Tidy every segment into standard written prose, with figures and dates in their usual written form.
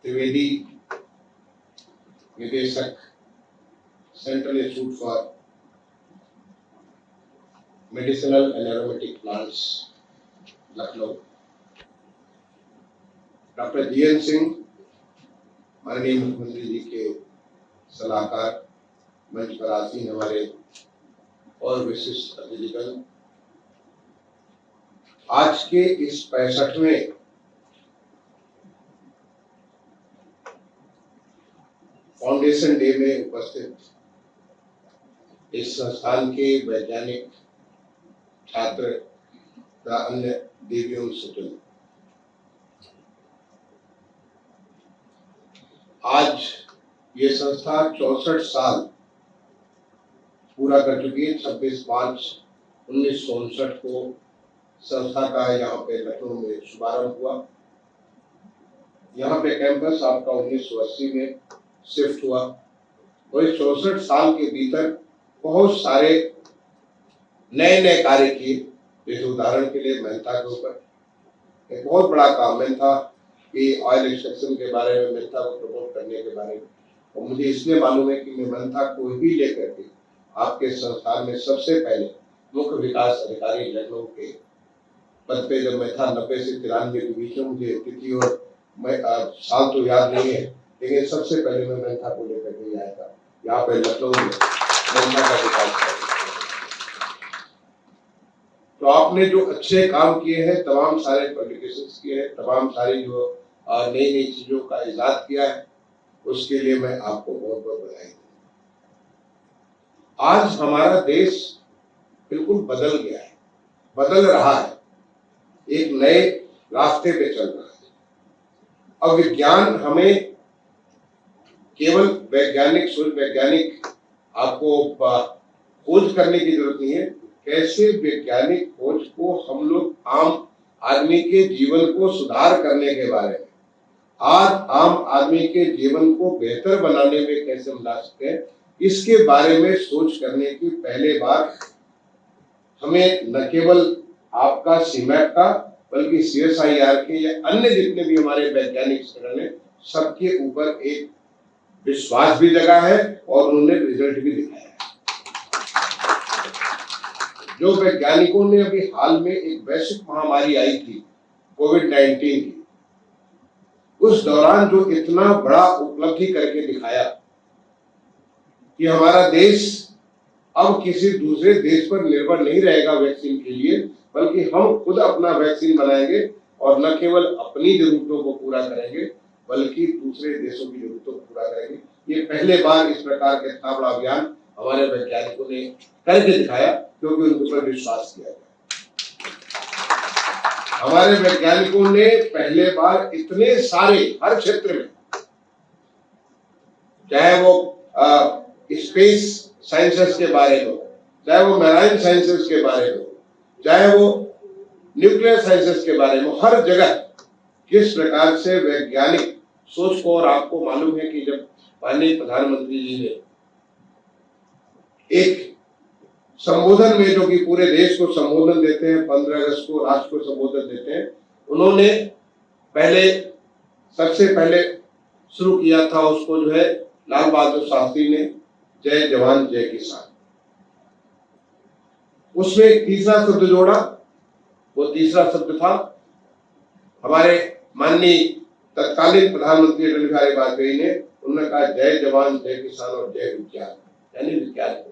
त्रिवेदी, निदेशक, central institute for medicinal and aromatic plants, Lucknow, doctor GN Singh, माननीय मुख्यमंत्री जी के सलाहकार, मंच पर आसीन हमारे और विशिष्ट अतिथिगण, आज के इस 65वें फाउंडेशन डे में उपस्थित इस संस्थान के वैज्ञानिक, छात्र तथा अन्य देवियों सुजन, आज ये संस्था 64 साल पूरा कर चुकी है। 26/5/1959 को संस्था का यहाँ पे लखनऊ में शुभारंभ हुआ। यहाँ पे कैंपस आपका 1980 में शिफ्ट हुआ और 64 साल के भीतर बहुत सारे नए नए कार्य किए। जैसे उदाहरण के लिए मेहता के ऊपर एक बहुत बड़ा काम मेहता कि ऑयल एक्सट्रैक्शन के बारे में, मेहता को प्रमोट करने के बारे में, और मुझे इसलिए मालूम है कि मैं मेहता को ही लेकर के आपके संस्थान में सबसे पहले मुख्य विकास अधिकारी लखनऊ के पद पे जब मैं था 90 से 93 के बीच में, मुझे तिथि और मैं साल तो याद नहीं है, लेकिन सबसे पहले मैं मेहता को लेकर के आया था यहाँ पे लखनऊ में मेहता का विकास किया। तो आपने जो अच्छे काम किए हैं, तमाम सारे पब्लिकेशंस किए हैं, तमाम सारी जो नई नई चीजों का इजाद किया है, उसके लिए मैं आपको बहुत बहुत बधाई दूं। आज हमारा देश बिल्कुल बदल गया है, बदल रहा है, एक नए रास्ते पे चल रहा है। अब विज्ञान हमें केवल वैज्ञानिक आपको खोज करने की जरूरत नहीं है। कैसे वैज्ञानिक खोज को हम लोग आम आदमी के जीवन को सुधार करने के बारे में, आज आम आदमी के जीवन को बेहतर बनाने में कैसे हम ला सकते हैं, इसके बारे में सोच करने की पहले बार हमें न केवल आपका सीमैप का बल्कि CSIR के या अन्य जितने भी हमारे वैज्ञानिक संगठन हैं, सबके ऊपर एक विश्वास भी जगा है और उन्होंने रिजल्ट भी दिखाया है। जो वैज्ञानिकों ने अभी हाल में एक वैश्विक महामारी आई थी कोविड-19 की, उस दौरान जो इतना बड़ा उपलब्धि करके दिखाया कि हमारा देश अब किसी दूसरे देश पर निर्भर नहीं रहेगा वैक्सीन के लिए, बल्कि हम खुद अपना वैक्सीन बनाएंगे और न केवल अपनी जरूरतों को पूरा करेंगे बल्कि दूसरे देशों की जरूरतों को पूरा करेंगे। ये पहले बार इस प्रकार का इतना बड़ा अभियान हमारे वैज्ञानिकों ने करके दिखाया, क्योंकि उनके ऊपर विश्वास किया गया। हमारे वैज्ञानिकों ने पहले बार इतने सारे हर क्षेत्र में, चाहे वो स्पेस साइंसेस के बारे में, चाहे वो मैराइन साइंसेस के बारे में, चाहे वो न्यूक्लियर साइंसेस के बारे में, हर जगह किस प्रकार से वैज्ञानिक सोच को, और आपको मालूम है कि जब माननीय प्रधानमंत्री जी ने एक संबोधन में, जो कि पूरे देश को संबोधन देते हैं, 15 अगस्त को राष्ट्र को संबोधन देते हैं, उन्होंने सबसे पहले शुरू किया था उसको जो है लाल बहादुर शास्त्री ने, जय जवान जय किसान। उसमें एक तीसरा शब्द जोड़ा, वो तीसरा शब्द था हमारे माननीय तत्कालीन प्रधानमंत्री अटल बिहारी वाजपेयी ने, उन्होंने कहा जय जवान जय किसान और जय विज्ञान, यानी विज्ञान को।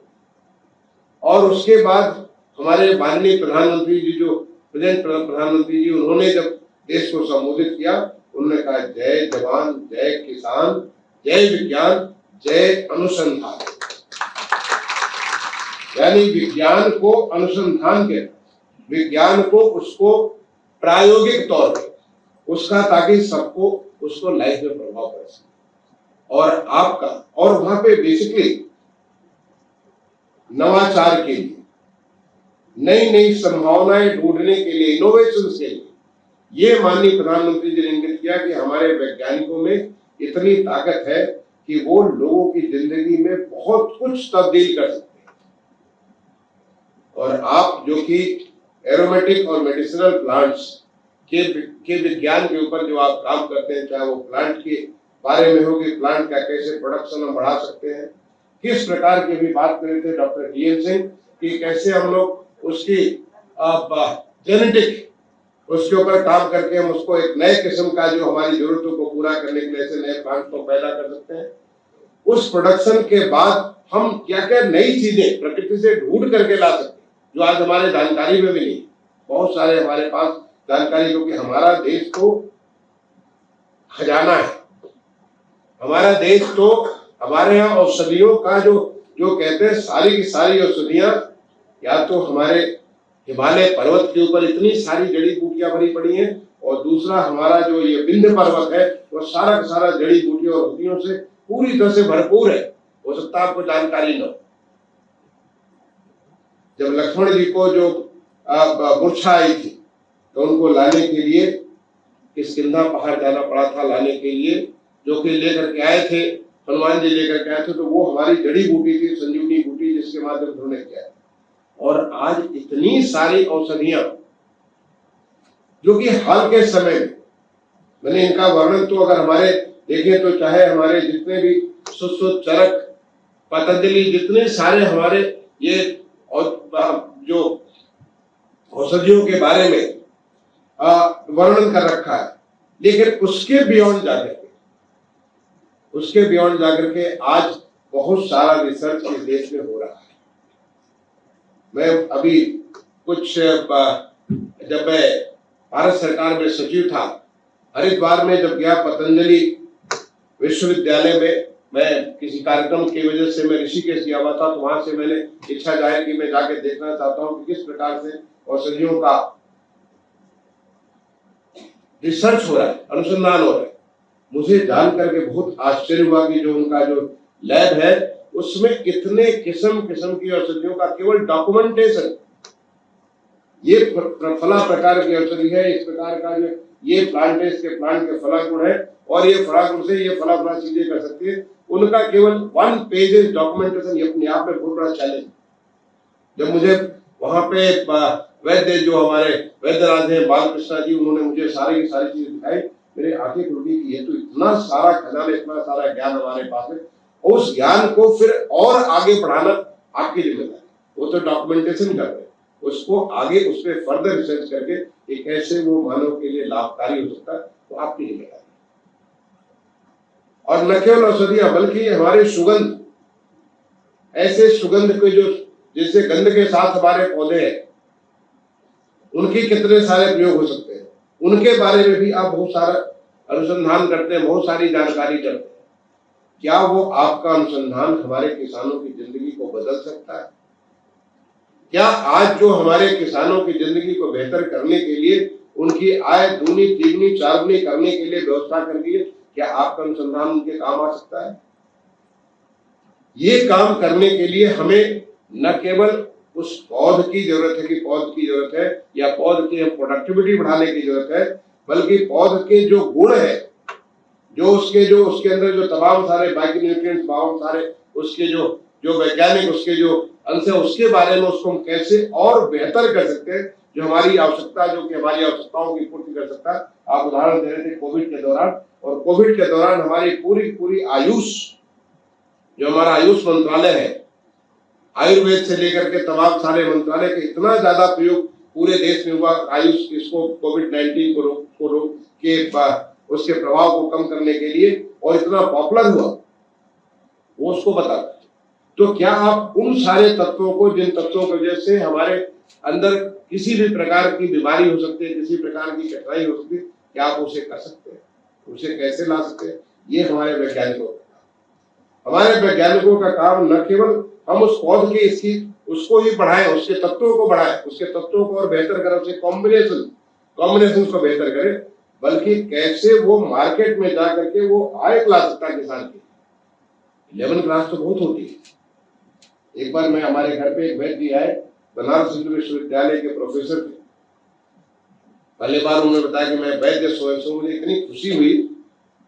और उसके बाद हमारे माननीय प्रधानमंत्री जी, जो प्रेजेंट प्रधानमंत्री जी, उन्होंने जब देश को संबोधित किया, उन्होंने कहा जय जवान जय किसान जय विज्ञान जय अनुसंधान, यानी विज्ञान को अनुसंधान के, विज्ञान को उसको प्रायोगिक तौर पे उसका, ताकि सबको उसको लाइफ में प्रभाव पड़ सके। और आपका, और वहां पे बेसिकली नवाचार के लिए, नई नई संभावनाएं ढूंढने के लिए, इनोवेशंस के लिए, ये माननीय प्रधानमंत्री जी ने इंगित किया कि हमारे वैज्ञानिकों में इतनी ताकत है कि वो लोगों की जिंदगी में बहुत कुछ तब्दील कर सकते हैं। और आप जो कि एरोमेटिक और मेडिसिनल प्लांट्स के विज्ञान के ऊपर जो आप काम करते हैं, चाहे वो प्लांट के बारे में हो कि प्लांट का कैसे प्रोडक्शन हम बढ़ा सकते हैं। किस प्रकार की भी बात करे थे डॉक्टर टीएन सिंह कि कैसे हम लोग उसकी जेनेटिक उसके ऊपर काम करके हम उसको एक नए किस्म का जो हमारी जरूरतों को पूरा करने के लिए ऐसे नए प्लांट को पैदा कर सकते हैं। उस प्रोडक्शन के बाद हम क्या क्या नई चीजें प्रकृति से ढूंढ करके ला सकते हैं जो आज हमारे जानकारी में भी नहीं। बहुत सारे हमारे पास जानकारी, क्योंकि हमारा देश तो खजाना है। हमारा देश तो हमारे यहाँ औषधियों का जो कहते हैं सारी की सारी औषधियां या तो हमारे हिमालय पर्वत के ऊपर इतनी सारी जड़ी बूटियां भरी पड़ी हैं, और दूसरा हमारा जो ये विंध्य पर्वत है वो सारा का सारा जड़ी बूटियों और औषधियों से पूरी तरह से भरपूर है। हो सकता है आपको जानकारी न हो। जब लक्ष्मण जी को जो मूर्छा आई थी तो उनको लाने के लिए किष्किंधा पहाड़ जाना पड़ा था लाने के लिए, जो कि लेकर के आए थे हनुमान जी लेकर के आए थे। तो वो हमारी जड़ी बूटी थी, संजीवनी बूटी, जिसके माध्यम से उन्होंने किया। और आज इतनी सारी औषधियां जो कि हाल के समय में, मैंने इनका वर्णन तो अगर हमारे देखें तो चाहे हमारे जितने भी सुश्रुत, चरक, पतंजलि, जितने सारे हमारे ये जो औषधियों के बारे में वर्णन कर रखा है, लेकिन उसके बियॉन्ड जाकर के आज बहुत सारा रिसर्च इस देश में हो रहा है। मैं अभी कुछ जब मैं भारत सरकार में सचिव था, हरिद्वार में जब गया पतंजलि विश्वविद्यालय में, मैं किसी कार्यक्रम की वजह से मैं ऋषिकेश गया हुआ था, तो वहां से मैंने इच्छा जाहिर की मैं जाके देखना चाहता हूं कि किस प्रकार से औषधियों का रिसर्च हो रहा है, अनुसंधान हो रहा है। मुझे जान करके बहुत आश्चर्य हुआ कि जो उनका जो लैब है उसमें इतने किस्म की औषधियों का केवल डॉक्यूमेंटेशन, ये फला प्रकार की औषधि है, इस प्रकार का जो ये प्लांट है, इसके प्लांट के फला गुण है, और ये फला गुण से ये फला चीजें कर सकती है, उनका केवल 1 पेज डॉक्यूमेंटेशन, ये अपने आप में बहुत बड़ा चैलेंज। जब मुझे वहां पे वैद्य जो हमारे वैद्यराज हैं बालकृष्णा जी, उन्होंने मुझे सारी की सारी चीजें दिखाई, मेरे आंखें खुल गई कि ये तो इतना सारा खजाना, इतना सारा ज्ञान हमारे पास है। उस ज्ञान को फिर और आगे बढ़ाना आपकी जिम्मेदारी। वो तो डॉक्यूमेंटेशन कर रहे हैं, उसको आगे उस पर फर्दर रिसर्च करके एक ऐसे वो मानव के लिए लाभकारी हो सकता है, तो आपकी जिम्मेदारी। और न केवल औषधियां बल्कि हमारे सुगंध, ऐसे सुगंध के जो जैसे गंध के साथ हमारे पौधे हैं, उनके कितने सारे प्रयोग हो सकते हैं, उनके बारे में भी आप बहुत सारा अनुसंधान करते हैं, बहुत सारी जानकारी करते हैं। क्या वो आपका अनुसंधान हमारे किसानों की जिंदगी को बदल सकता है? क्या आज जो हमारे किसानों की जिंदगी को बेहतर करने के लिए, उनकी आय दूनी, तिगुनी, चारगुनी करने के लिए व्यवस्था कर दी है, क्या आपका अनुसंधान उनके काम आ सकता है? ये काम करने के लिए हमें न केवल उस पौध की जरूरत है कि पौध की जरूरत है या पौध की प्रोडक्टिविटी बढ़ाने की जरूरत है, बल्कि पौध के जो गुण है, जो उसके अंदर जो तमाम सारे माइक्रोन्यूट्रिएंट्स, तमाम सारे उसके जो वैज्ञानिक उसके जो अंश है, उसके बारे में उसको हम कैसे और बेहतर कर सकते हैं, जो हमारी आवश्यकता, जो कि हमारी आवश्यकताओं की पूर्ति कर सकता है। आप उदाहरण दे रहे थे कोविड के दौरान, और कोविड के दौरान हमारी पूरी आयुष, जो हमारा आयुष मंत्रालय है, आयुर्वेद से लेकर के तमाम सारे मंत्रालय के इतना ज्यादा प्रयोग पूरे देश में हुआ आयुष, इसको कोविड-19 को रोक के उसके प्रभाव को कम करने के लिए, और इतना पॉपुलर हुआ, वो उसको बताता है। तो क्या आप उन सारे तत्वों को, जिन तत्वों की वजह से हमारे अंदर किसी भी प्रकार की बीमारी हो सकती है, किसी प्रकार की कठिनाई हो सकती है, क्या आप उसे कर सकते हैं, उसे कैसे ला सकते हैं? ये हमारे वैज्ञानिकों का काम। हमारे वैज्ञानिकों का काम न केवल हम उस पौध के इसकी उसको ही बढ़ाएं, उसके तत्वों को बढ़ाएं, उसके तत्वों को और बेहतर करें, उसके कॉम्बिनेशन को बेहतर करें, बल्कि कैसे वो मार्केट में जा करके वो आय ला सकता है किसान की। 11 क्लास तो बहुत होती है। एक बार मैं, हमारे घर पे एक वैद्य आए, बनारस हिंदू विश्वविद्यालय के प्रोफेसर थे। पहले बार उन्होंने बताया कि मैं वैद्य स्वयं, मुझे इतनी खुशी हुई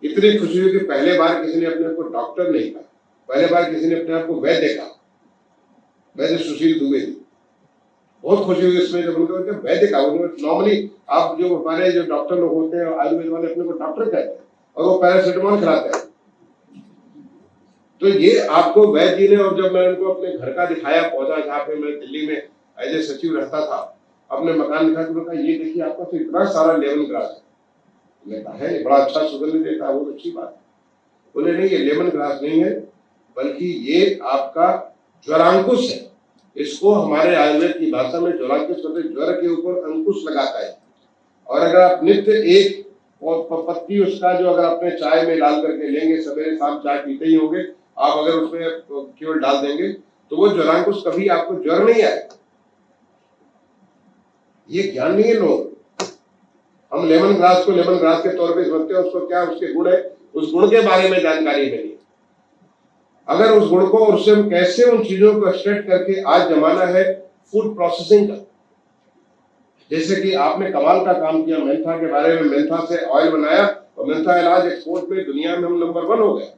कि पहले बार किसी ने अपने को डॉक्टर नहीं कहा, पहले बार किसी ने अपने आप को वैद्य कहा। वैद्य सुशील दुबे जी, बहुत खुशी हुई इसमें जब उनको वैद्य कहा। नॉर्मली आप जो हमारे जो डॉक्टर लोग होते हैं आयुर्वेद वाले, अपने को डॉक्टर कहते हैं, और वो पैरासिटामोल खिलाते हैं। तो ये आपको वैद्य जी ने, और जब मैंने उनको अपने घर का दिखाया पौधा, जहाँ पे मैं दिल्ली में एज ए सचिव रहता था, अपने मकान दिखा तो कहा ये देखिए आपका तो इतना सारा लेमन ग्रास है। मैंने कहा है बड़ा अच्छा सुगंध देता है, वो अच्छी बात है। बोले नहीं ये लेमन ग्रास नहीं है, बल्कि ये आपका ज्वरांकुश है। इसको हमारे आयुर्वेद की भाषा में ज्वरांकुश कहते हैं, ज्वर के ऊपर अंकुश लगाता है। और अगर आप नित्य एक पत्ती उसका जो अगर अपने चाय में डाल करके लेंगे, सवेरे शाम चाय पीते ही होंगे आप, अगर उसमें केवल डाल देंगे तो वो ज्वरांकुश कभी आपको ज्वर नहीं आएगा। ये ज्ञान नहीं है लोग। हम लेमन ग्रास को लेमन ग्रास के तौर पे समझते हैं, उसको क्या उसके गुण है, उस गुण के बारे में जानकारी नहीं है। अगर उस गुण को, और उससे हम कैसे उन चीजों को एक्सट्रैक्ट करके, आज जमाना है फूड प्रोसेसिंग का। जैसे कि आपने कमाल का काम किया मेंथा के बारे में, मेंथा से ऑयल बनाया और मेंथा इलाज एक्सपोर्ट में दुनिया में हम नंबर 1 हो गए।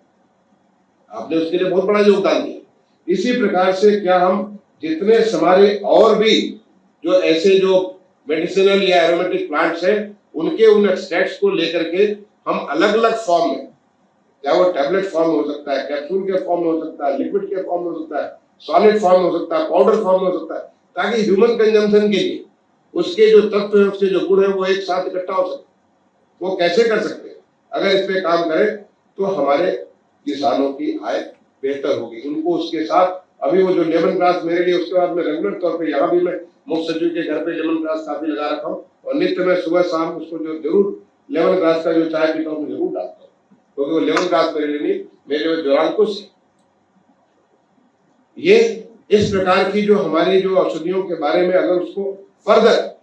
आपने उसके लिए बहुत बड़ा योगदान दिया। इसी प्रकार से क्या हम जितने हमारे और भी जो ऐसे जो मेडिसिनल या एरोमेटिक प्लांट्स हैं, उनके उन एक्सट्रैक्ट्स को लेकर के हम अलग अलग फॉर्म में, क्या वो टैबलेट फॉर्म हो सकता है, कैप्सूल के फॉर्म में हो सकता है, लिक्विड के फॉर्म में हो सकता है, सॉलिड फॉर्म में हो सकता है, पाउडर फॉर्म में हो सकता है, ताकि ह्यूमन कंजम्पशन के लिए उसके जो तत्व है, उसके जो गुण है, वो एक साथ इकट्ठा हो सके। वो कैसे कर सकते हैं? अगर इस पे काम करें तो हमारे किसानों की आय बेहतर होगी। उनको उसके साथ अभी वो जो लेमन ग्रास मेरे लिए, उसके बाद में रेगुलर तौर पे यहाँ भी मैं मुख्य सचिव के घर पे लेमन ग्रास काफी लगा रखा हूँ, और नित्य में सुबह शाम उसको जो जरूर लेमन ग्रास का जो चाय पीता हूँ जरूर डालता हूँ, क्योंकि वो लेमन ग्रास मेरे लिए नहीं, मेरे लिए ज्वरांकुश है। ये इस प्रकार की जो हमारी जो औषधियों के बारे में, अगर उसको फर्दर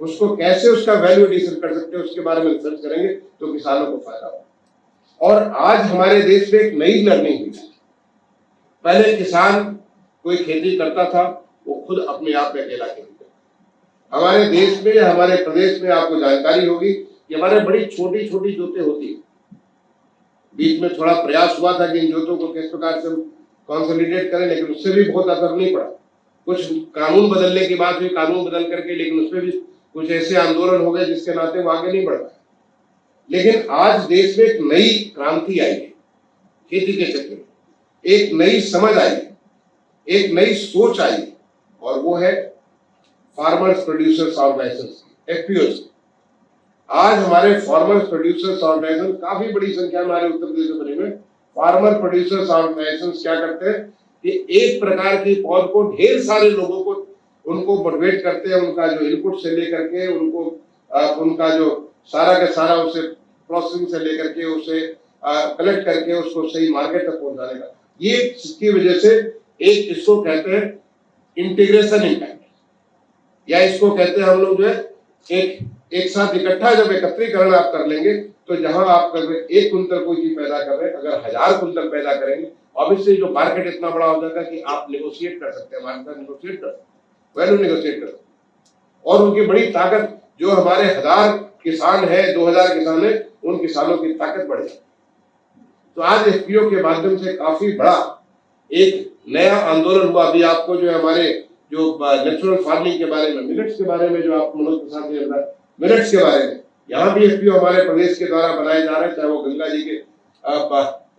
उसको कैसे उसका वैल्यू एडिशन कर सकते हैं, उसके बारे में रिसर्च करेंगे तो किसानों को फायदा होगा। और आज हमारे देश में एक नई लर्निंग हुई है। पहले किसान कोई खेती करता था, वो खुद अपने आप में अकेला खेती करता। हमारे देश में या हमारे प्रदेश में आपको जानकारी होगी कि हमारे बड़ी छोटी छोटी जोतें होती है। बीच में थोड़ा प्रयास हुआ था कि इन जोतों को किस प्रकार से हम कंसोलिडेट करें, लेकिन उससे भी बहुत असर नहीं पड़ा। कुछ कानून बदलने की बात हुई, कानून बदल करके, लेकिन उसमें भी कुछ ऐसे आंदोलन हो गए जिसके नाते वो आगे नहीं बढ़ पाए। लेकिन आज देश में एक नई क्रांति आई है खेती के क्षेत्र में, एक नई समझ आई है, एक नई सोच आई है, और वो है फार्मर्स प्रोड्यूसर्स ऑर्गेनाइजेशन, एफपीओ। आज हमारे फार्मर्स प्रोड्यूसर्स ऑर्गेनाइजेशन काफी बड़ी संख्या में हमारे उत्तर प्रदेश में बने। फार्मर प्रोड्यूसर्स ऑर्गेनाइजेशन क्या करते हैं कि एक प्रकार की पौध को ढेर सारे लोगों को उनको मोटिवेट करते हैं, उनका जो इनपुट से लेकर के उनको उनका जो सारा का सारा उसे प्रोसेसिंग से लेकर के उसे कलेक्ट करके उसको सही मार्केट तक पहुंचाने का, ये इसकी वजह से एक इसको कहते हैं इंटीग्रेशन इम्पैक्ट, या इसको कहते हैं हम लोग जो है एक साथ इकट्ठा जब एकत्रीकरण आप कर लेंगे, तो जहां आप कर रहे 1 कुंतल कोई चीज पैदा कर रहे हैं, अगर 1000 कुंतल पैदा करेंगे, ऑब्वियसली जो मार्केट इतना बड़ा हो जाता है कि आप नेगोशिएट कर सकते हैं, मार्केट नेगोशिएट कर सकते हैं, वैल्यू नेगोशिएट कर सकते हैं। और उनकी बड़ी ताकत, जो हमारे 1000 किसान है, 2000 किसान है, उन किसानों की ताकत बढ़ जाती है। तो आज एफपीओ के माध्यम से काफी बड़ा एक नया आंदोलन हुआ। अभी आपको जो हमारे जो नेचुरल फार्मिंग के बारे में, मिलेट्स के बारे में जो आप मनोज प्रसाद ने बताया, मिलेट्स के बारे में यहाँ भी एफपीओ हमारे प्रदेश के द्वारा बनाए जा रहे हैं, चाहे वो गंगा जी के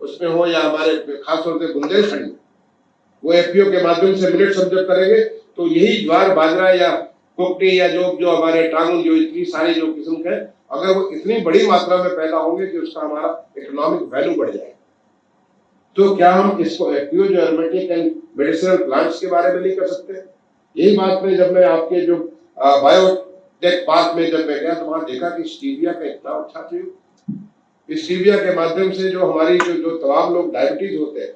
उसमें हो या हमारे खासतौर से बुंदेलखंड में, वो एफपीओ के माध्यम से मिलेट्स हम जब करेंगे तो यही ज्वार बाजरा या कुकटी या जो हमारे टांगुन, जो इतनी सारी जो किस्म के, अगर वो इतनी बड़ी मात्रा में पैदा होंगे कि उसका हमारा इकोनॉमिक वैल्यू बढ़ जाएगा। तो क्या हम इसको एफपीओ जो एरोमेटिक एंड मेडिसिनल प्लांट्स के बारे में नहीं कर सकते? यही बात में जब मैं आपके जो बायोटेक पार्क में जब मैं गया तो वहां देखा कि स्टीविया का इतना अच्छा प्रयोग, स्टीविया के माध्यम से जो हमारी जो तमाम लोग डायबिटीज होते हैं,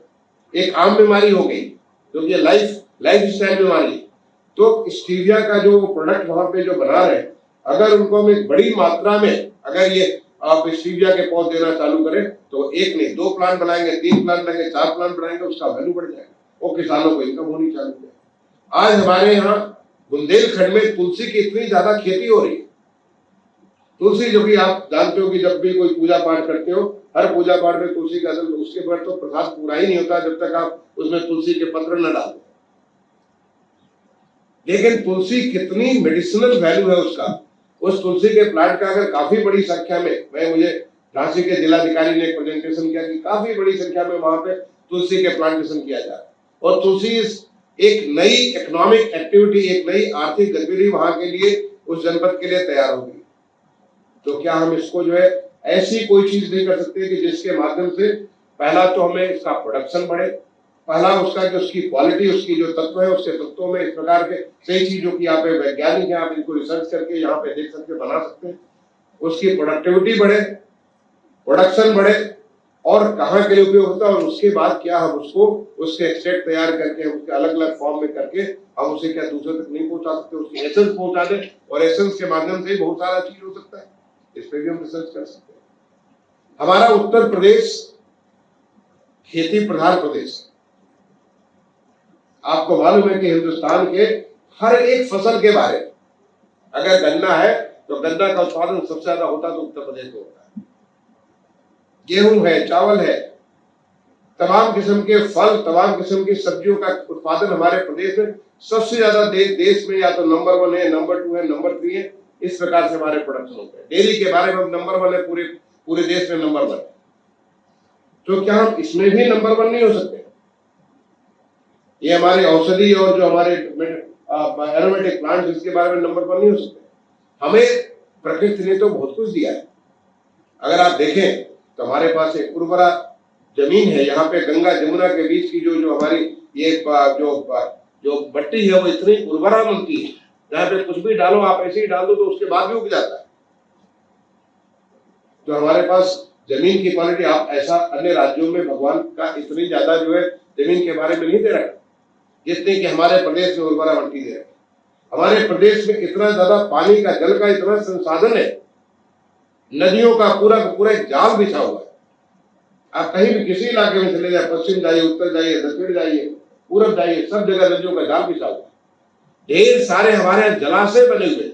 एक आम बीमारी हो गई क्योंकि तो लाइफ स्टाइल बीमारी, तो स्टीविया का जो प्रोडक्ट वहां पे जो बना रहे हैं, अगर उनको हम एक बड़ी मात्रा में अगर ये आप स्टीविया के पौध देना चालू करें तो 1 नहीं 2 प्लांट बनाएंगे, 3 प्लांट बनाएंगे, 4 प्लांट बनाएंगे, उसका वैल्यू बढ़ जाएगा, वो किसानों को इनकम होनी चालू है। आज हमारे यहाँ बुंदेलखंड में तुलसी की इतनी ज्यादा खेती हो रही है। तुलसी जो भी आप जानते हो कि जब भी कोई पूजा पाठ करते हो, हर पूजा पाठ में तुलसी का असल, उसके बाद तो प्रसाद पूरा ही नहीं होता जब तक आप उसमें तुलसी के पत्र न डालो। लेकिन तुलसी कितनी मेडिसिनल वैल्यू है उसका, उस तुलसी के प्लांट का अगर काफी बड़ी संख्या में, मुझे झांसी के जिलाधिकारी ने एक प्रेजेंटेशन किया कि काफी बड़ी संख्या में वहां पे तुलसी के प्लांटेशन किया जा रहा है और तुलसी एक नई इकोनॉमिक एक्टिविटी, एक नई आर्थिक गतिविधि वहां के लिए, उस जनपद के लिए तैयार होगी। तो क्या हम इसको जो है ऐसी कोई चीज नहीं कर सकते कि जिसके माध्यम से पहला तो हमें इसका प्रोडक्शन बढ़े, पहला उसका जो उसकी क्वालिटी, उसकी जो तत्व है, उसके तत्वों में इस प्रकार के सही चीजों की यहाँ पे वैज्ञानिक है, आप इनको रिसर्च करके यहाँ पे देख सकते, बना सकते हैं, उसकी प्रोडक्टिविटी बढ़े, प्रोडक्शन बढ़े और कहाँ के लिए उपयोग होता है, और उसके बाद क्या हम उसको उसके एक्सट्रैक्ट तैयार करके उसके अलग अलग फॉर्म में करके हम उसे क्या दूसरे तक नहीं पहुंचा सकते, उसकी एसेंस पहुंचा दें और एसेंस के माध्यम से ही बहुत सारा चीज हो सकता है। इस पर भी हम रिसर्च कर सकते हैं। हमारा उत्तर प्रदेश खेती प्रधान प्रदेश, आपको मालूम है कि हिंदुस्तान के हर एक फसल के बारे में, अगर गन्ना है तो गन्ना का उत्पादन सबसे ज्यादा होता तो उत्तर प्रदेश में होता है, गेहूं है, चावल है, तमाम किस्म के फल, तमाम किस्म की सब्जियों का उत्पादन हमारे प्रदेश में सबसे ज्यादा देश में या तो नंबर 1 है, नंबर 2 है, नंबर 3 है, इस प्रकार से हमारे प्रोडक्शन होते हैं। डेयरी के बारे में हम नंबर 1 है, पूरे देश में नंबर 1 है। तो क्या हम इसमें भी नंबर 1 नहीं हो सकते? ये हमारे औषधि और जो हमारे एरोमेटिक प्लांट, इसके बारे में नंबर 1 नहीं हो सकते? हमें प्रकृति ने तो बहुत कुछ दिया है। अगर आप देखें तो हमारे पास एक उर्वरा जमीन है, यहाँ पे गंगा जमुना के बीच की जो हमारी ये जो मट्टी है वो इतनी उर्वरा बनती है, जहाँ पे कुछ भी डालो आप ऐसे ही डाल दो तो उसके बाद भी उग जाता है। तो हमारे पास जमीन की क्वालिटी, आप ऐसा अन्य राज्यों में भगवान का इतनी ज्यादा जो है जमीन के बारे में नहीं दे रहा है जितने कि हमारे प्रदेश में उर्वरा मट्टी दे रहे हैं। हमारे प्रदेश में इतना ज्यादा पानी का, जल का इतना संसाधन है, नदियों का पूरा एक जाल बिछा हुआ है। आप कहीं भी किसी इलाके में चले जाए, पश्चिम जाइए, उत्तर जाइए, दक्षिण जाइए, पूरब जाइए, सब जगह नदियों का जाल बिछा हुआ है। ढेर सारे हमारे जलाशय बने हुए।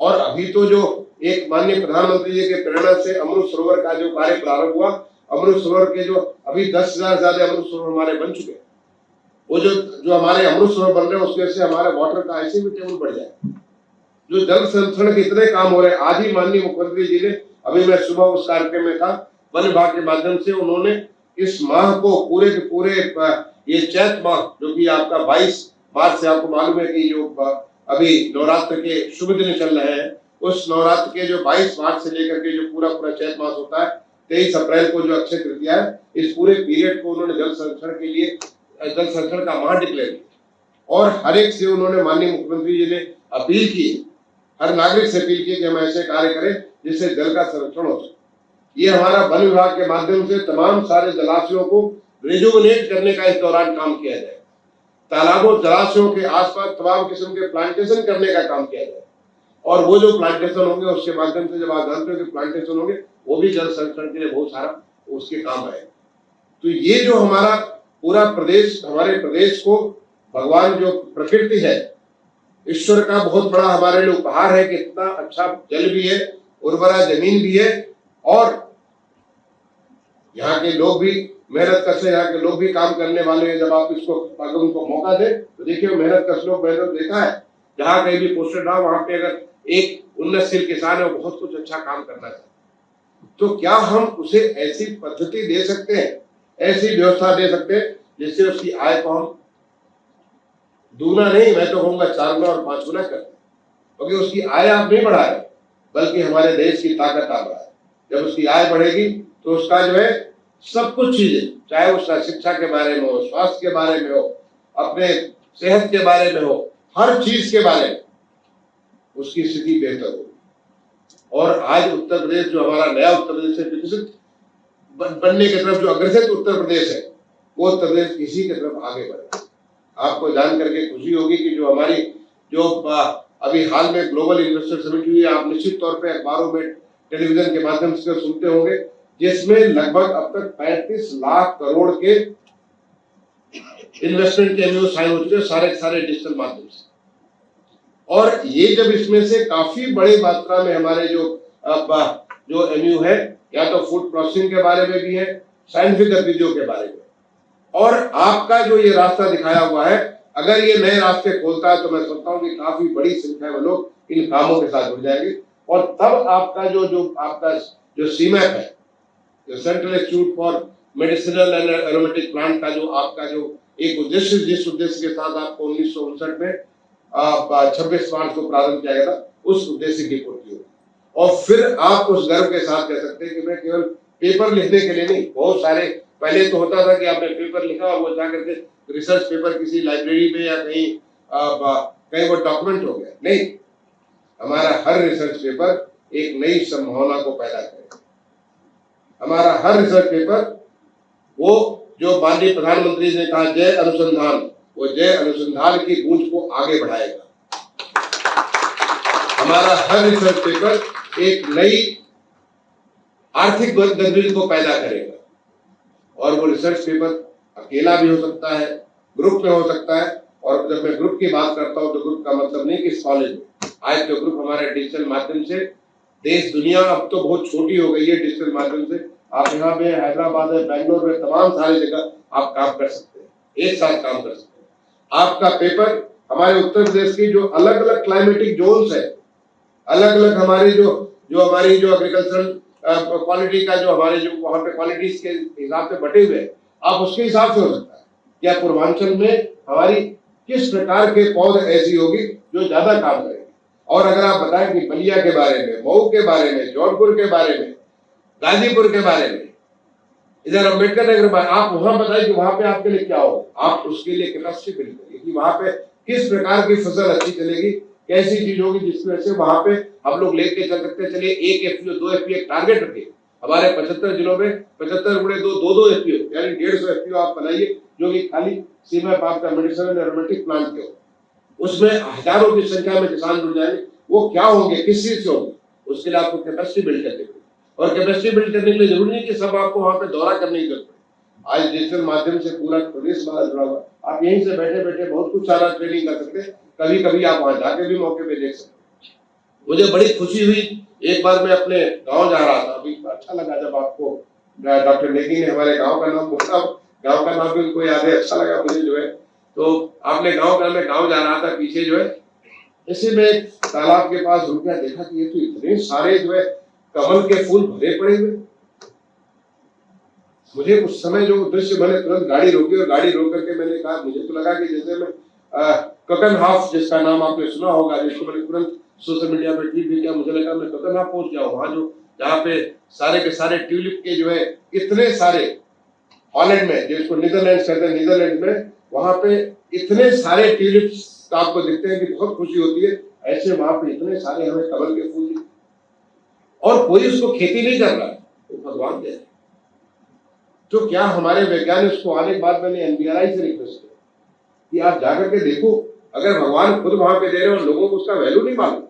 और अभी तो जो एक माननीय प्रधानमंत्री जी के प्रेरणा से अमृत सरोवर का जो कार्य प्रारंभ हुआ, अमृत सरोवर के जो अभी 10,000 ज्यादा अमृत सरोवर हमारे बन चुके हैं, वो जो हमारे अमृत सरोवर बन रहे हैं उसकी वजह से हमारा वाटर का ऐसे भी टेबल बढ़ जाए। जो जल संरक्षण के इतने काम हो रहे हैं, आज ही माननीय मुख्यमंत्री जी ने, अभी मैं सुबह उस कार्यक्रम में था, वन विभाग के माध्यम से उन्होंने इस माह को पूरे के पूरे ये चैत माह जो कि आपका 22 मार्च से, आपको मालूम है कि जो अभी नवरात्र के शुभ दिन चल रहे हैं, उस नवरात्र के जो 22 मार्च से लेकर के जो पूरा चैत मास होता है, 23 अप्रैल को जो अक्षय तृतीया है, इस पूरे पीरियड को उन्होंने जल संरक्षण के लिए जल संरक्षण का माह डिक्लेयर किया। और हर एक से उन्होंने, माननीय मुख्यमंत्री जी ने अपील की, हर नागरिक से अपील की कि हम ऐसे कार्य करें जिससे जल का संरक्षण हो सके। ये हमारा वन विभाग के माध्यम से तमाम सारे जलाशयों को रिजुवनेट करने का इस दौरान काम किया जाए, तालाबों जलाशयों के आसपास तमाम किस्म के प्लांटेशन करने का काम किया जाए, और वो जो प्लांटेशन होंगे उसके माध्यम से, जब आप जानते हो कि प्लांटेशन होंगे, वो भी जल संरक्षण के लिए बहुत सारा उसके काम आए। तो ये जो हमारा पूरा प्रदेश, हमारे प्रदेश को भगवान जो प्रकृति है, ईश्वर का बहुत बड़ा हमारे लिए उपहार है कि इतना अच्छा जल भी है, उर्वरा जमीन भी है, और यहाँ के लोग भी मेहनत कश है, यहाँ के लोग भी काम करने वाले हैं। जब आप इसको, अगर उनको मौका दे तो देखिए मेहनत कश लोग, मैंने देखा है जहाँ कहीं भी पोस्टर डाल, वहां पे अगर एक उन्नतशील किसान है, वो बहुत कुछ अच्छा काम करना चाहिए। तो क्या हम उसे ऐसी पद्धति दे सकते हैं, ऐसी व्यवस्था दे सकते हैं जिससे उसकी आय को हम दूना नहीं, मैं तो कहूंगा 4 गुना और 5 गुना करें, क्योंकि उसकी आय आप नहीं बढ़ा रहे, बल्कि हमारे देश की ताकत आ रहा है। जब उसकी आय बढ़ेगी तो उसका जो है सब कुछ चीजें, चाहे उसका शिक्षा के बारे में हो, स्वास्थ्य के बारे में हो, अपने सेहत के बारे में हो, हर चीज के बारे में उसकी स्थिति बेहतर होगी। और आज उत्तर प्रदेश जो हमारा नया उत्तर प्रदेश है, विकसित बनने की तरफ जो अग्रसर उत्तर प्रदेश है, वो उत्तर प्रदेश इसी की तरफ आगे बढ़े। आपको जान करके खुशी होगी कि जो हमारी जो अभी हाल में ग्लोबल इन्वेस्टर समिट हुई है, आप निश्चित तौर पे अखबारों में, टेलीविजन के माध्यम से सुनते होंगे, जिसमें लगभग अब तक 35 लाख करोड़ के इन्वेस्टमेंट के एमओयू साइन हो चुके हैं, सारे डिजिटल माध्यम से। और ये जब इसमें से काफी बड़ी मात्रा में हमारे जो एमओयू है, या तो फूड प्रोसेसिंग के बारे में भी है, साइंटिफिक गतिविधियों के बारे में, और आपका जो ये रास्ता दिखाया हुआ है, अगर ये नए रास्ते खोलता है तो मैं सोचता हूँ कि काफी बड़ी संख्या में लोग इन कामों के साथ जुड़ जाएंगे। और तब आपका जो सीमैप है, जो central institute for medicinal and aromatic plant का जो आपका जो एक उद्देश्य, जिस उद्देश्य के साथ आपको 1959 में 26 मार्च को प्रारंभ किया गया था, उस उद्देश्य की पूर्ति होगी। और फिर आप उस गर्व के साथ कह सकते हैं कि मैं केवल पेपर लिखने के लिए नहीं, बहुत सारे पहले तो होता था कि आपने पेपर लिखा और वो जाकर के रिसर्च पेपर किसी लाइब्रेरी में या कहीं वो डॉक्यूमेंट हो गया। नहीं, हमारा हर रिसर्च पेपर एक नई संभावना को पैदा करेगा। हमारा हर रिसर्च पेपर, वो जो माननीय प्रधानमंत्री ने कहा जय अनुसंधान, वो जय अनुसंधान की गूंज को आगे बढ़ाएगा। हमारा हर रिसर्च पेपर एक नई आर्थिक गतिविधि को पैदा करेगा। और वो रिसर्च पेपर अकेला भी हो सकता है, ग्रुप में हो सकता है। और जब मैं ग्रुप की बात करता हूं तो ग्रुप का मतलब नहीं कि इस कॉलेज में, आज तो ग्रुप हमारे डिजिटल माध्यम से देश दुनिया अब तो बहुत छोटी हो गई है डिजिटल माध्यम से। आप यहाँ पे हैदराबाद है, बेंगलोर में, तमाम सारी जगह आप काम कर सकते हैं, एक साथ काम कर सकते हैं। आपका पेपर हमारे उत्तर प्रदेश की जो अलग अलग क्लाइमेटिक जोन्स है, अलग अलग हमारी जो एग्रीकल्चरल क्वालिटी का जो हमारे जो वहाँ पे क्वालिटीज के हिसाब से बटे हुए हैं, आप उसके हिसाब से हो सकता है। क्या पूर्वांचल में हमारी किस प्रकार के पौधे ऐसी होगी जो ज्यादा काम करेंगे। और अगर आप बताएं कि बलिया के बारे में, मऊ के बारे में, जौनपुर के बारे में, गाजीपुर के बारे में, इधर अम्बेडकर नगर में, आप वहां बताइए कि वहां पे आपके लिए क्या हो, आप उसके लिए कैपेसिटी बिल्ड करिए कि वहां पे किस प्रकार की फसल अच्छी चलेगी, कैसी चीज होगी जिसकी वजह से वहां पे हम लोग लेके चल सकते। चलिए 1 एफपीओ 2 एफपीओ एक टारगेट रखिए, हमारे 75 जिलों में 75 गुणे 2 एफपीओ यानी 150 एफपीओ आप बनाइए, जो कि खाली सीमा पाप का मेडिसिनल एरोमेटिक प्लांट के हो। उसमें हजारों की संख्या में किसान जुड़ जाएंगे। वो क्या होंगे, किस चीज से होंगे, उसके लिए आपको कैपेसिटी बिल्ड करनी पड़ेगी। और कैपेसिटी बिल्ड करने के लिए जरूरी नहीं कि सब आपको वहां पे दौरा करने की जरूरत है। आज डिजिटल माध्यम से पूरा प्रदेश हमारा जुड़ा हुआ, आप यहीं से बैठे बैठे बहुत कुछ सारा ट्रेनिंग कर सकते हैं। कभी कभी आप वहां जाके भी मौके पे देख सकते हैं। मुझे बड़ी खुशी हुई, एक बार मैं अपने गांव जा रहा था, अभी अच्छा लगा जब आपको डॉक्टर नेगी ने हमारे गांव का नाम बोला, गांव का नाम भी उनको याद है, अच्छा लगा मुझे जो है। तो आपने मैं गांव जा रहा था, पीछे जो है ऐसे में तालाब के पास रुक गया, देखा कि ये तो इतने सारे जो है कमल के फूल भरे पड़े हुए। मुझे उस समय जो दृश्य, मैंने तुरंत गाड़ी रोकी और गाड़ी रोक करके मैंने कहा, मुझे तो लगा कि जैसे मैं ककन हाफ, जिसका नाम आपने सुना होगा, जिसको मैंने तुरंत सोशल मीडिया पर ट्वीट भी किया, मुझे लगा मैं ककन हाफ पहुंच गया। वहां जो जहाँ पे सारे के सारे ट्यूलिप के जो है इतने सारे, हॉलैंड में जिसको नीदरलैंड कहते हैं, नीदरलैंड में वहां पे इतने सारे ट्यूलिप्स आपको दिखते हैं कि बहुत खुशी होती है। ऐसे वहां पे इतने सारे हमें कमल के फूल दिखते और कोई उसको खेती नहीं कर रहा है, तो भगवान दे रहे। तो क्या हमारे वैज्ञानिक उसको आने के बाद मैंने एनबीआरआई से रिक्वेस्ट किया कि आप जाकर के देखो, अगर भगवान खुद वहां पे दे रहे हो और लोगों को उसका वैल्यू नहीं मालूम।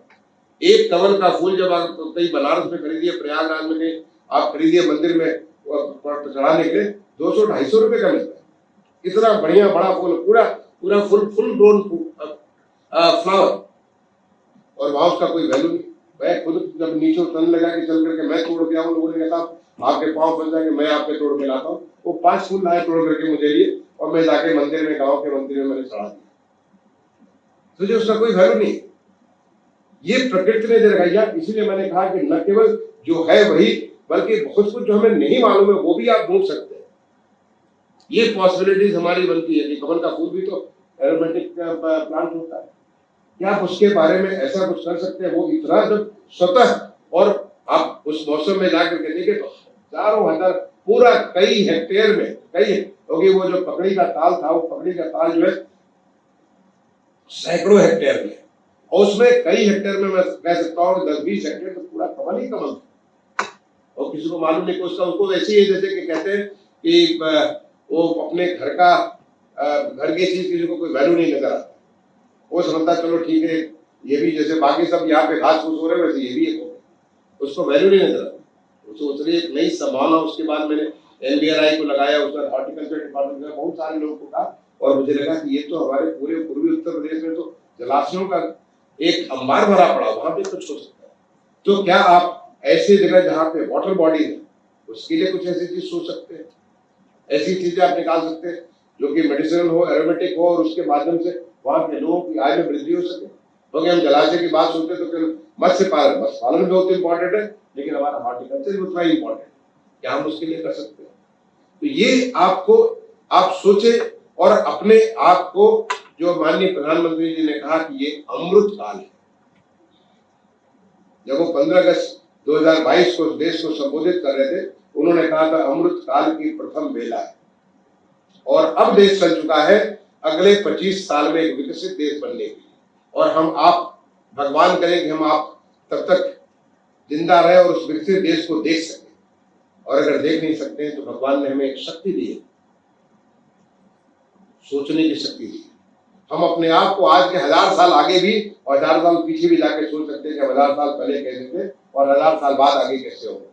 एक कमल का फूल जब आप कहीं बनारस में खरीदिए, प्रयागराज में कहीं आप खरीदिए मंदिर में चढ़ाने के लिए 200-250 रुपए का मिलता है। इतना बढ़िया बड़ा फूल, पूरा फुल ग्रोन फ्लावर, और वहां उसका कोई वैल्यू नहीं। मैं खुद जब नीचे उतरने लगा कि चल करके मैं तोड़ के आऊं, लोगों ने कहा आपके पाँव फंस जाएंगे, मैं आपके तोड़ के लाता हूँ। वो 5 फूल लाए तोड़ करके मुझे लिए, और मैं जाके मंदिर में, गाँव के मंदिर में मैंने चढ़ा दिया। तुझे उसका कोई वैल्यू नहीं, ये प्रकृति ने दे रखा। इसीलिए मैंने कहा कि न केवल जो है वही, बल्कि बहुत कुछ जो हमें नहीं मालूम है वो भी आप ढूंढ सकते हैं। ये पॉसिबिलिटीज हमारी बनती है कि कमल का फूल भी तो एरोमेटिक प्लांट होता है। क्या आप उसके बारे में ऐसा कुछ कर सकते हैं? वो इतना जब स्वतः, और आप उस मौसम में जाकर के देखें तो हजारों हजार, पूरा कई हेक्टेयर में, क्योंकि वो जो पकड़ी का ताल था, वो पकड़ी का ताल जो है सैकड़ों हेक्टेयर में, और उसमें कई हेक्टेयर में मैं कह सकता हूँ 10-20 हेक्टेयर तो पूरा कमल ही कमल था। और किसी को मालूम नहीं कि उसका, उसको ऐसी है जैसे कि कहते हैं कि वो अपने घर की चीज किसी को कोई वैल्यू नहीं नजर आता। वो समझता चलो ठीक है, ये भी जैसे बाकी सब यहाँ पे घास फूस हो रहे हैं वैसे ये भी एक हो गया, उसको वैल्यू नहीं नजर आता। उसको उसने एक नई संभावना। उसके बाद मैंने एनबीआरआई को लगाया, उसका हॉर्टिकल्चर डिपार्टमेंट में बहुत सारे लोगों को कहा, और मुझे लगा कि ये तो हमारे पूरे पूर्वी उत्तर प्रदेश में तो जलाशयों का एक अंबार भरा पड़ा, वहां पे कुछ हो सकता है। तो क्या आप ऐसी जगह जहाँ पे वाटर बॉडी है, उसके लिए कुछ ऐसी चीज सोच सकते हैं? ऐसी चीजें आप निकाल सकते हैं जो कि मेडिसिनल हो, एरोमेटिक हो, और उसके माध्यम से वहां के लोगों की आय में वृद्धि हो सके। क्योंकि हम जलाशय की बात सुनते तो फिर मत्स्य पालन बहुत इंपॉर्टेंट है, लेकिन हमारा हॉर्टिकल्चर भी उतना ही इंपॉर्टेंट है। क्या हम उसके लिए कर सकते हैं? तो ये आपको आप सोचे और अपने आप को, जो माननीय प्रधानमंत्री जी ने कहा कि ये अमृत काल है, जब वो 15 अगस्त 2022 को देश को संबोधित कर रहे थे, उन्होंने कहा था अमृत काल की प्रथम बेला है, और अब देश चल चुका है अगले 25 साल में एक विकसित देश बनने के लिए। और हम आप भगवान करें कि हम आप तब तक जिंदा रहे और उस विकसित देश को देख सकें, और अगर देख नहीं सकते हैं तो भगवान ने हमें एक शक्ति दी है, सोचने की शक्ति दी है। हम अपने आप को आज के 1000 साल आगे भी और 1000 साल पीछे भी जाके सोच सकते हैं कि 1000 साल पहले कैसे थे और 1000 साल बाद आगे कैसे होंगे।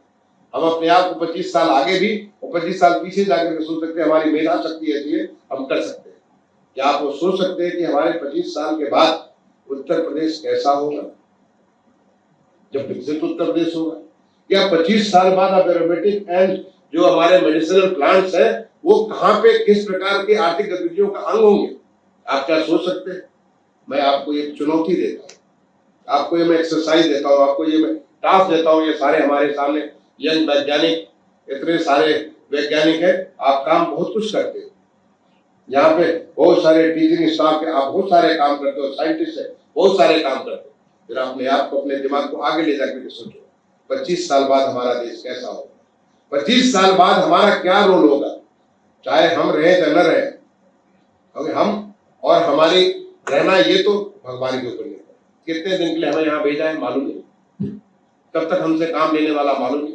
हम अपने आप को 25 साल आगे भी और 25 साल पीछे जाकर सोच सकते हैं, हमारी मेधा शक्ति ऐसी है, हम कर सकते हैं। क्या आप वो सोच सकते हैं कि हमारे 25 साल के बाद उत्तर प्रदेश कैसा होगा, जब विकसित उत्तर प्रदेश होगा? या 25 साल बाद एरोमेटिक एंड जो हमारे मेडिसिनल प्लांट्स है वो कहाँ पे किस प्रकार की आर्थिक गतिविधियों का अंग होंगे? आप क्या सोच सकते हैं? मैं आपको ये चुनौती देता हूँ, आपको ये मैं एक्सरसाइज देता हूँ, आपको ये मैं टास्क देता हूँ। ये सारे हमारे सामने यंग वैज्ञानिक, इतने सारे वैज्ञानिक है, आप काम बहुत कुछ करते हो, यहाँ पे बहुत सारे टीचिंग स्टाफ है, आप बहुत सारे काम करते हो, साइंटिस्ट है, बहुत सारे काम करते हो। फिर अपने आप को, अपने दिमाग को आगे ले जाकर सोचो 25 साल बाद हमारा देश कैसा होगा, 25 साल बाद हमारा क्या रोल होगा, चाहे हम रहे या न रहे। क्योंकि हम और हमारी रहना ये तो भगवान के ऊपर निर्भर, कितने दिन के लिए हमें यहाँ भेजा है मालूम नहीं, कब तक हमसे काम लेने वाला मालूम नहीं,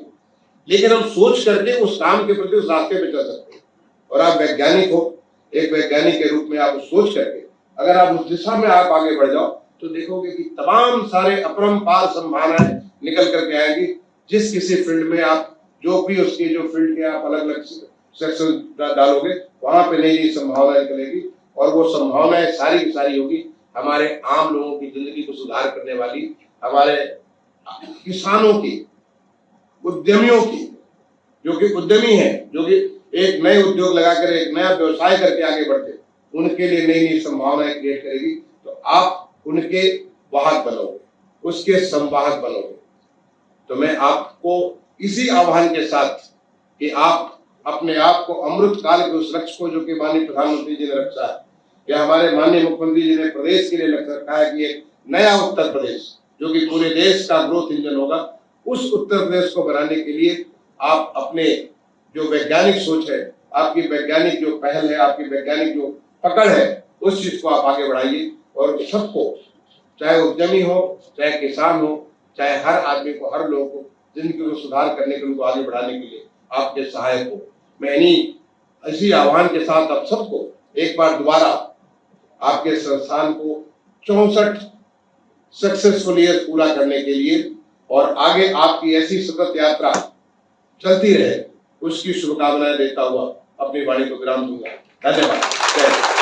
लेकिन हम सोच करके उस काम के प्रति उस रास्ते पे चल सकते हैं। और आप वैज्ञानिक हो, एक वैज्ञानिक के रूप में आप सोच करके अगर आप उस दिशा में आप आगे बढ़ जाओ तो देखोगे कि तमाम सारे अपरंपार संभावनाएं निकल करके आएंगी। जिस किसी फील्ड में आप जो भी उसके जो फील्ड के आप अलग अलग सेक्शन डालोगे, वहां पे नई नई संभावनाएं निकलेगी, और वो संभावनाएं सारी की सारी होगी हमारे आम लोगों की जिंदगी को सुधार करने वाली, हमारे किसानों की, उद्यमियों की, जो कि उद्यमी है, जो कि एक नए उद्योग लगाकर एक नया व्यवसाय करके आगे बढ़ते, उनके लिए नई नई संभावनाएं क्रिएट करेगी। तो आप उनके वाहक बनोगे, उसके संवाहक बनोगे। तो मैं आपको इसी आह्वान के साथ कि आप अपने आप को अमृत काल के उस लक्ष्य को, जो कि माननीय प्रधानमंत्री जी ने रखा है, या हमारे माननीय मुख्यमंत्री जी ने प्रदेश के लिए लक्ष्य रखा है कि एक नया उत्तर प्रदेश जो कि पूरे देश का ग्रोथ इंजन होगा, उस उत्तर प्रदेश को बनाने के लिए आप अपने जो वैज्ञानिक सोच है, आपकी वैज्ञानिक जो पहल है, आपकी वैज्ञानिक जो पकड़ है, उस चीज को आप आगे बढ़ाइए। और सबको, चाहे उद्यमी हो, चाहे किसान हो, चाहे हर आदमी को, हर लोगों को जिंदगी को सुधार करने के, उनको आगे बढ़ाने के लिए आपके सहायक हो। मैं इसी आह्वान के साथ आप सबको एक बार दोबारा आपके संस्थान को 64 सक्सेसफुल ईयर पूरा करने के लिए और आगे आपकी ऐसी सतत यात्रा चलती रहे, उसकी शुभकामनाएं देता हुआ अपनी वाणी को विराम दूंगा। धन्यवाद।